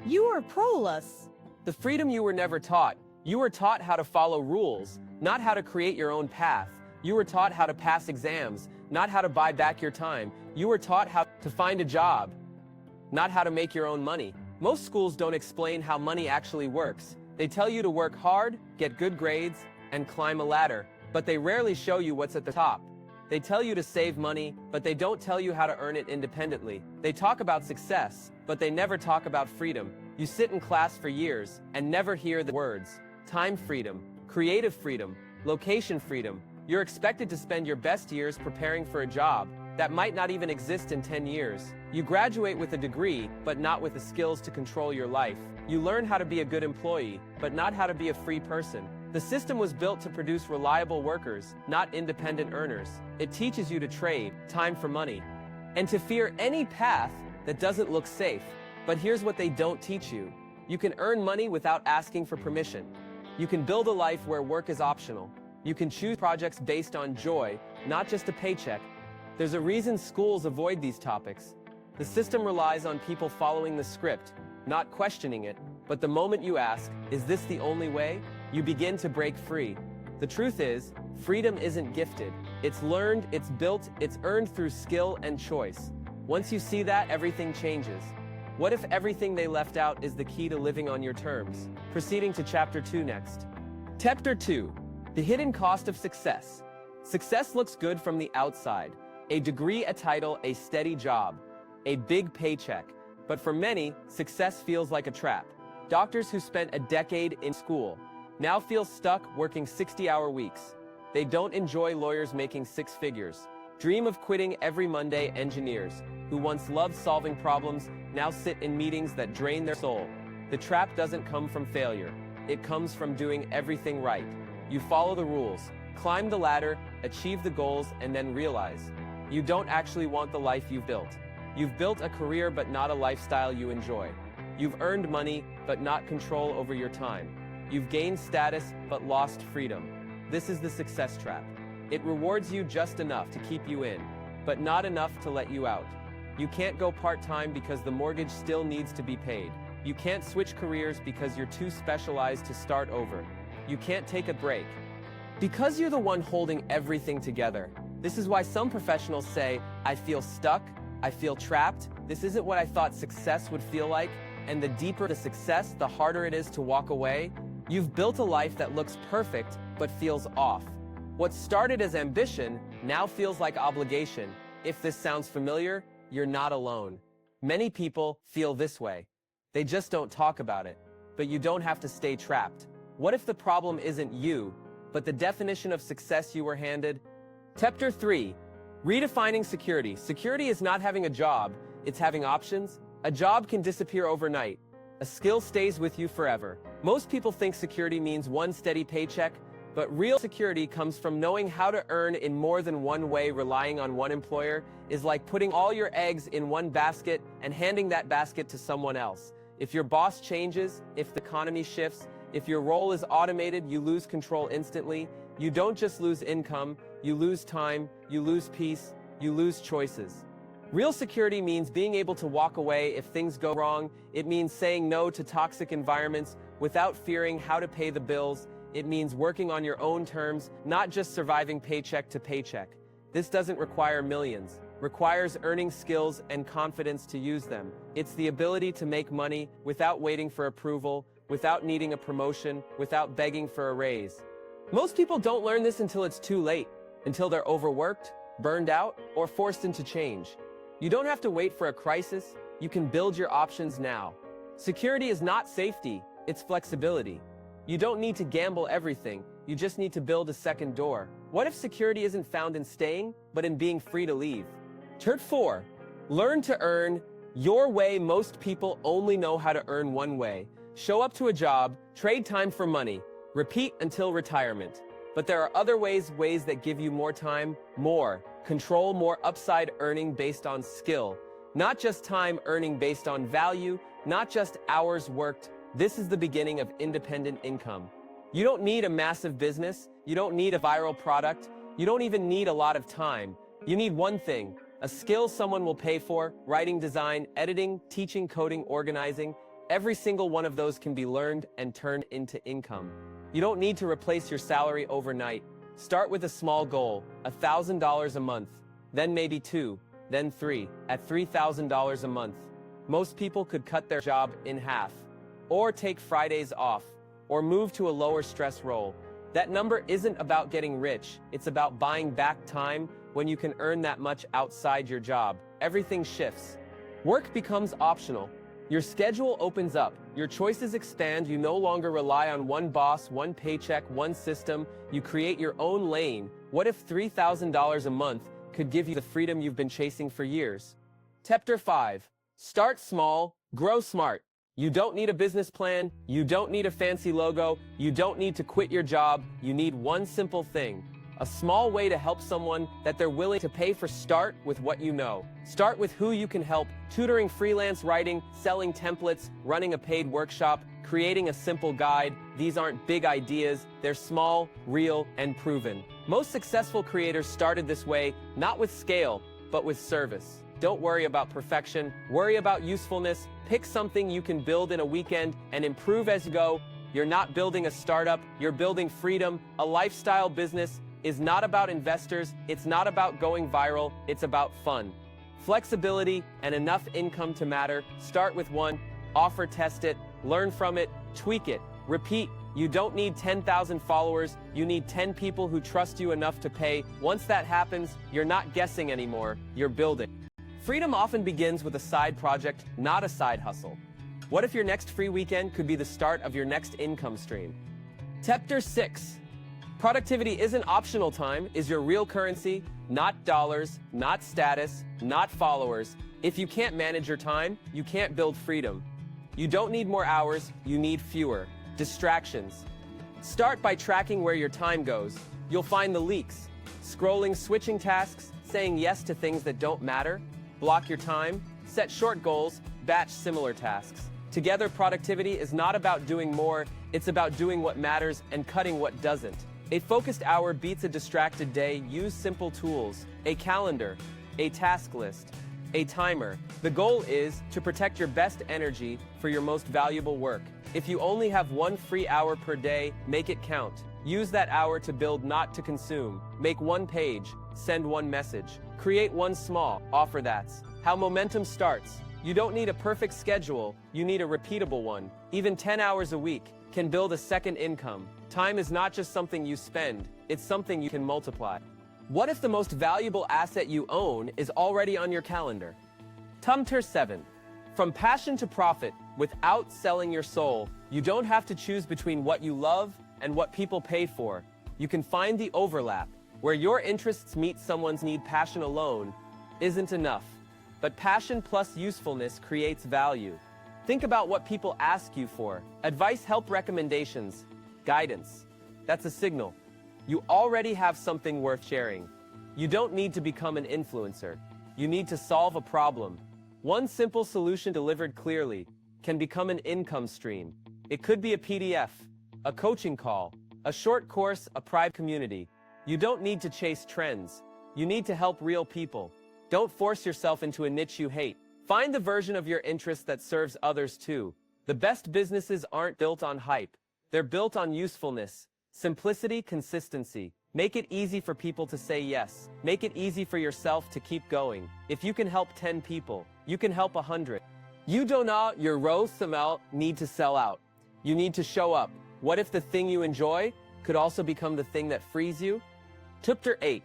You are prolus. The freedom you were never taught. You were taught how to follow rules, not how to create your own path. You were taught how to pass exams, not how to buy back your time. You were taught how to find a job, not how to make your own money. Most schools don't explain how money actually works. They tell you to work hard, get good grades, and climb a ladder, but they rarely show you what's at the top. They tell you to save money, but they don't tell you how to earn it independently. They talk about success, but they never talk about freedom. You sit in class for years and never hear the words: time freedom, creative freedom, location freedom. You're expected to spend your best years preparing for a job that might not even exist in 10 years. You graduate with a degree, but not with the skills to control your life. You learn how to be a good employee, but not how to be a free person. The system was built to produce reliable workers, not independent earners. It teaches you to trade time for money, and to fear any path that doesn't look safe. But here's what they don't teach you. You can earn money without asking for permission. You can build a life where work is optional. You can choose projects based on joy, not just a paycheck. There's a reason schools avoid these topics. The system relies on people following the script, not questioning it. But the moment you ask, is this the only way? You begin to break free. The truth is, freedom isn't gifted. It's learned, it's built, it's earned through skill and choice. Once you see that, everything changes. What if everything they left out is the key to living on your terms? Proceeding to Chapter 2 next. Chapter 2. The hidden cost of success. Success looks good from the outside. A degree, a title, a steady job, a big paycheck. But for many, success feels like a trap. Doctors who spent a decade in school now feel stuck working 60-hour weeks. They don't enjoy lawyers making six figures. Dream of quitting every Monday. Engineers who once loved solving problems now sit in meetings that drain their soul. The trap doesn't come from failure. It comes from doing everything right. You follow the rules, climb the ladder, achieve the goals, and then realize you don't actually want the life you've built. You've built a career but not a lifestyle you enjoy. You've earned money but not control over your time. You've gained status but lost freedom. This is the success trap. It rewards you just enough to keep you in, but not enough to let you out. You can't go part-time because the mortgage still needs to be paid. You can't switch careers because you're too specialized to start over. You can't take a break because you're the one holding everything together. This is why some professionals say, I feel stuck, I feel trapped, this isn't what I thought success would feel like, and the deeper the success, the harder it is to walk away. You've built a life that looks perfect, but feels off. What started as ambition now feels like obligation. If this sounds familiar, you're not alone. Many people feel this way. They just don't talk about it. But you don't have to stay trapped. What if the problem isn't you, but the definition of success you were handed? Chapter 3. Redefining security. Security is not having a job, it's having options. A job can disappear overnight. A skill stays with you forever. Most people think security means one steady paycheck, but real security comes from knowing how to earn in more than one way. Relying on one employer is like putting all your eggs in one basket and handing that basket to someone else. If your boss changes, if the economy shifts, if your role is automated, you lose control instantly. You don't just lose income, you lose time, you lose peace, you lose choices. Real security means being able to walk away if things go wrong. It means saying no to toxic environments without fearing how to pay the bills. It means working on your own terms, not just surviving paycheck to paycheck. This doesn't require millions. Requires earning skills and confidence to use them. It's the ability to make money without waiting for approval, without needing a promotion, without begging for a raise. Most people don't learn this until it's too late, until they're overworked, burned out, or forced into change. You don't have to wait for a crisis. You can build your options now. Security is not safety, it's flexibility. You don't need to gamble everything, you just need to build a second door. What if security isn't found in staying, but in being free to leave? Chapter 4. Learn to earn your way. Most people only know how to earn one way. Show up to a job, trade time for money, repeat until retirement. But there are other ways that give you more time, more control, more upside. Earning based on skill, not just time. Earning based on value, not just hours worked. This is the beginning of independent income. You don't need a massive business. You don't need a viral product. You don't even need a lot of time. You need one thing, a skill someone will pay for: writing, design, editing, teaching, coding, organizing. Every single one of those can be learned and turned into income. You don't need to replace your salary overnight. Start with a small goal, $1,000 a month, then maybe 2, then 3, at $3,000 a month. Most people could cut their job in half, or take Fridays off, or move to a lower stress role. That number isn't about getting rich, it's about buying back time when you can earn that much outside your job. Everything shifts. Work becomes optional. Your schedule opens up, your choices expand, you no longer rely on one boss, one paycheck, one system, you create your own lane. What if $3,000 a month could give you the freedom you've been chasing for years? Chapter 5. Start small, grow smart. You don't need a business plan, you don't need a fancy logo, you don't need to quit your job, you need one simple thing. A small way to help someone that they're willing to pay for. Start with what you know. Start with who you can help, tutoring, freelance writing, selling templates, running a paid workshop, creating a simple guide. These aren't big ideas, they're small, real, and proven. Most successful creators started this way, not with scale, but with service. Don't worry about perfection, worry about usefulness. Pick something you can build in a weekend and improve as you go. You're not building a startup, you're building freedom. A lifestyle business is not about investors, it's not about going viral, it's about fun. Flexibility and enough income to matter. Start with one, offer, test it, learn from it, tweak it, repeat. You don't need 10,000 followers, you need 10 people who trust you enough to pay. Once that happens, you're not guessing anymore, you're building. Freedom often begins with a side project, not a side hustle. What if your next free weekend could be the start of your next income stream? Chapter 6. Productivity isn't optional. Time is your real currency, not dollars, not status, not followers. If you can't manage your time, you can't build freedom. You don't need more hours, you need fewer. Distractions. Start by tracking where your time goes. You'll find the leaks. Scrolling, switching tasks, saying yes to things that don't matter. Block your time, set short goals, batch similar tasks. Together, productivity is not about doing more, it's about doing what matters and cutting what doesn't. A focused hour beats a distracted day. Use simple tools, a calendar, a task list, a timer. The goal is to protect your best energy for your most valuable work. If you only have 1 free hour per day, make it count. Use that hour to build, not to consume. Make 1 page, send 1 message, create 1 small offer. That's how momentum starts. You don't need a perfect schedule, you need a repeatable one. Even 10 hours a week can build a second income. Time is not just something you spend, it's something you can multiply. What if the most valuable asset you own is already on your calendar? Chapter 7. From passion to profit, without selling your soul. You don't have to choose between what you love and what people pay for. You can find the overlap, where your interests meet someone's need. Passion alone isn't enough, but passion plus usefulness creates value. Think about what people ask you for. Advice, help, recommendations, guidance. That's a signal. You already have something worth sharing. You don't need to become an influencer. You need to solve a problem. One simple solution delivered clearly can become an income stream. It could be a PDF, a coaching call, a short course, a private community. You don't need to chase trends. You need to help real people. Don't force yourself into a niche you hate. Find the version of your interest that serves others too. The best businesses aren't built on hype. They're built on usefulness, simplicity, consistency. Make it easy for people to say yes. Make it easy for yourself to keep going. If you can help 10 people, you can help 100. You do not, your need to sell out. You need to show up. What if the thing you enjoy could also become the thing that frees you? Chapter 8.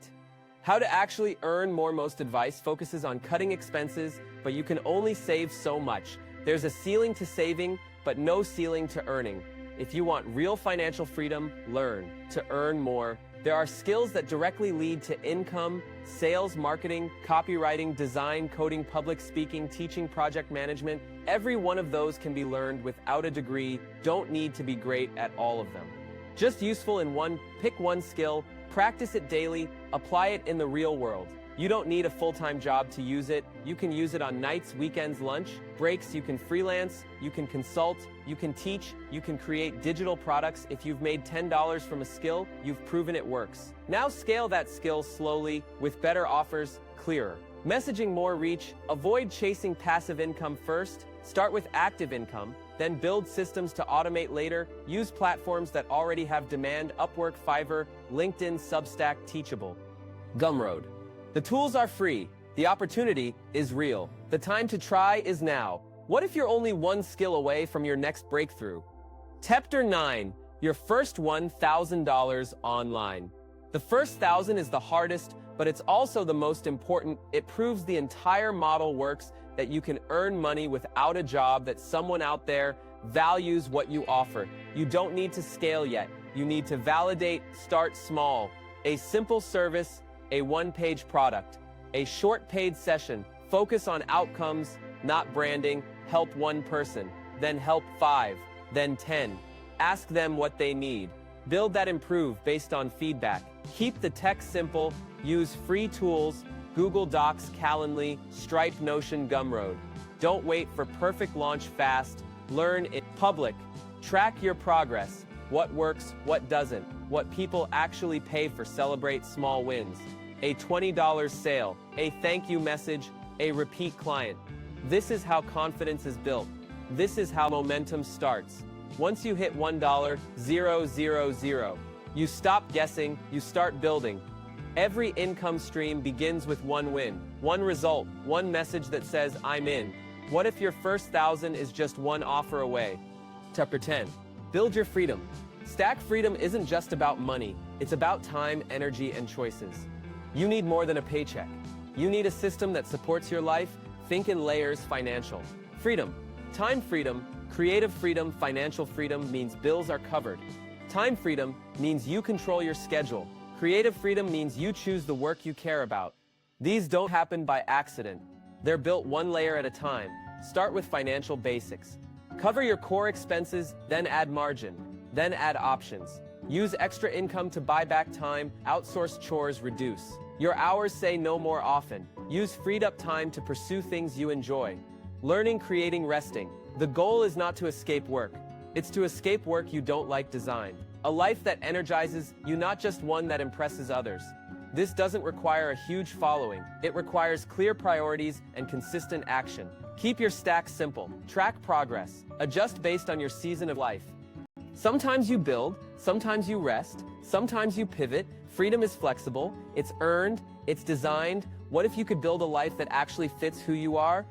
How to actually earn more. Most advice focuses on cutting expenses, but you can only save so much. There's a ceiling to saving, but no ceiling to earning. If you want real financial freedom, learn to earn more. There are skills that directly lead to income: sales, marketing, copywriting, design, coding, public speaking, teaching, project management. Every one of those can be learned without a degree. Don't need to be great at all of them. Just useful in one. Pick one skill, practice it daily, apply it in the real world. You don't need a full-time job to use it. You can use it on nights, weekends, lunch, breaks. You can freelance, you can consult, you can teach, you can create digital products. If you've made $10 from a skill, you've proven it works. Now scale that skill slowly with better offers, clearer messaging, more reach. Avoid chasing passive income first. Start with active income. then build systems to automate later. Use platforms that already have demand: Upwork, Fiverr, LinkedIn, Substack, Teachable. Gumroad. The tools are free. The opportunity is real. The time to try is now. What if you're only one skill away from your next breakthrough? Chapter 9. Your first $1,000 online. The first 1,000 is the hardest, but it's also the most important. It proves the entire model works, that you can earn money without a job, that someone out there values what you offer. You don't need to scale yet. You need to validate. Start small. A simple service, a one-page product, a short paid session. Focus on outcomes, not branding. Help one person, then help 5, then 10. Ask them what they need. Build that improve based on feedback. Keep the tech simple. Use free tools: Google Docs, Calendly, Stripe, Notion, Gumroad. Don't wait for perfect. Launch fast. Learn in public. Track your progress. What works, what doesn't, what people actually pay for. Celebrate small wins. A $20 sale, a thank you message, a repeat client. This is how confidence is built. This is how momentum starts. Once you hit $1,000, you stop guessing, you start building. Every income stream begins with one win, one result, one message that says, I'm in. What if your first 1,000 is just one offer away? Chapter 10. Build your freedom. Stack freedom isn't just about money. It's about time, energy, and choices. You need more than a paycheck. You need a system that supports your life. Think in layers. Financial freedom, time freedom, creative freedom. Financial freedom means bills are covered. Time freedom means you control your schedule. Creative freedom means you choose the work you care about. These don't happen by accident. They're built one layer at a time. Start with financial basics. Cover your core expenses, then add margin, then add options. Use extra income to buy back time. Outsource chores. Reduce your hours. Say no more often. Use freed up time to pursue things you enjoy. Learning, creating, resting. The goal is not to escape work. It's to escape work you don't like. Design a life that energizes you, not just one that impresses others. This doesn't require a huge following. It requires clear priorities and consistent action. Keep your stack simple. Track progress. Adjust based on your season of life. Sometimes you build, sometimes you rest, sometimes you pivot. Freedom is flexible, it's earned, it's designed. What if you could build a life that actually fits who you are?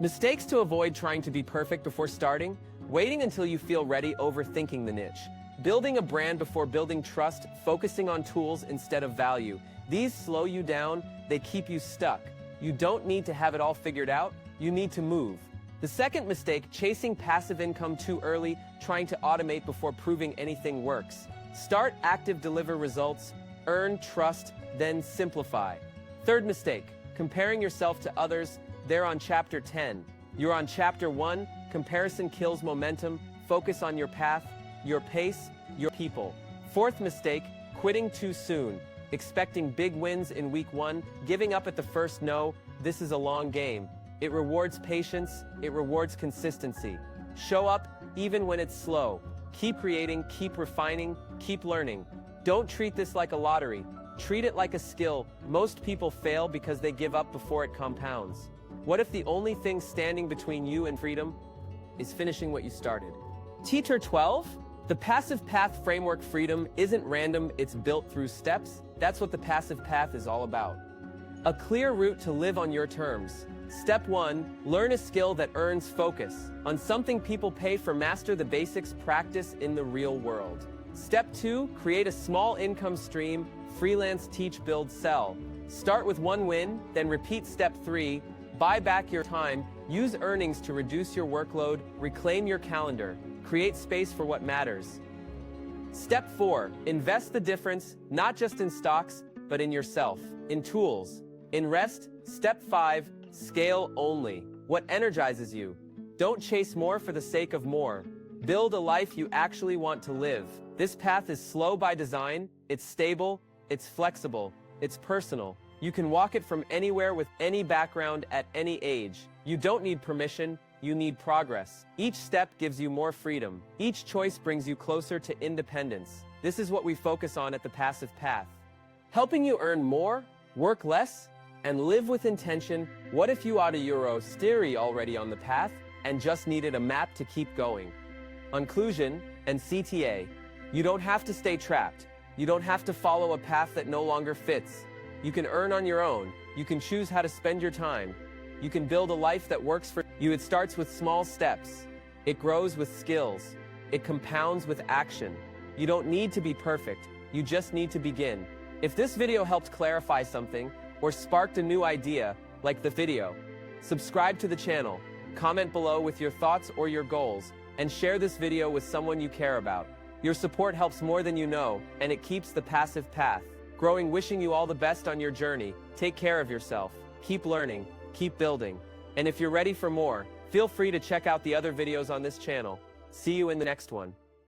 Mistakes to avoid: trying to be perfect before starting, waiting until you feel ready, overthinking the niche, building a brand before building trust, focusing on tools instead of value. These slow you down, they keep you stuck. You don't need to have it all figured out, you need to move. The second mistake: chasing passive income too early, trying to automate before proving anything works. Start active, deliver results, earn trust, then simplify. Third mistake: comparing yourself to others. They're on chapter 10. You're on chapter 1. Comparison kills momentum. Focus on your path, your pace, your people. Fourth mistake: quitting too soon. Expecting big wins in week 1, giving up at the first no. This is a long game. It rewards patience, it rewards consistency. Show up even when it's slow. Keep creating, keep refining, keep learning. Don't treat this like a lottery. Treat it like a skill. Most people fail because they give up before it compounds. What if the only thing standing between you and freedom is finishing what you started? Teacher 12? The passive path framework. Freedom isn't random, it's built through steps. That's what the passive path is all about. A clear route to live on your terms. Step 1, learn a skill that earns focus on something people pay for. Master the basics, practice in the real world. Step 2, create a small income stream. Freelance, teach, build, sell. Start with one win, then repeat. Step 3, buy back your time. Use earnings to reduce your workload. Reclaim your calendar. Create space for what matters. Step 4, invest the difference, not just in stocks, but in yourself, in tools, in rest. Step 5, scale only what energizes you. Don't chase more for the sake of more. Build a life you actually want to live. This path is slow by design. It's stable, it's flexible, it's personal. You can walk it from anywhere, with any background, at any age. You don't need permission, you need progress. Each step gives you more freedom. Each choice brings you closer to independence. This is what we focus on at the Passive Path. Helping you earn more, work less, and live with intention. What if you are already on the path? and just needed a map to keep going. Conclusion and CTA. You don't have to stay trapped. You don't have to follow a path that no longer fits. You can earn on your own. You can choose how to spend your time. You can build a life that works for you. It starts with small steps. It grows with skills. It compounds with action. You don't need to be perfect. You just need to begin. If this video helped clarify something or sparked a new idea, like the video, subscribe to the channel, comment below with your thoughts or your goals, and share this video with someone you care about. Your support helps more than you know, and it keeps the passive path growing. Wishing you all the best on your journey. Take care of yourself. Keep learning. Keep building. And if you're ready for more, feel free to check out the other videos on this channel. See you in the next one.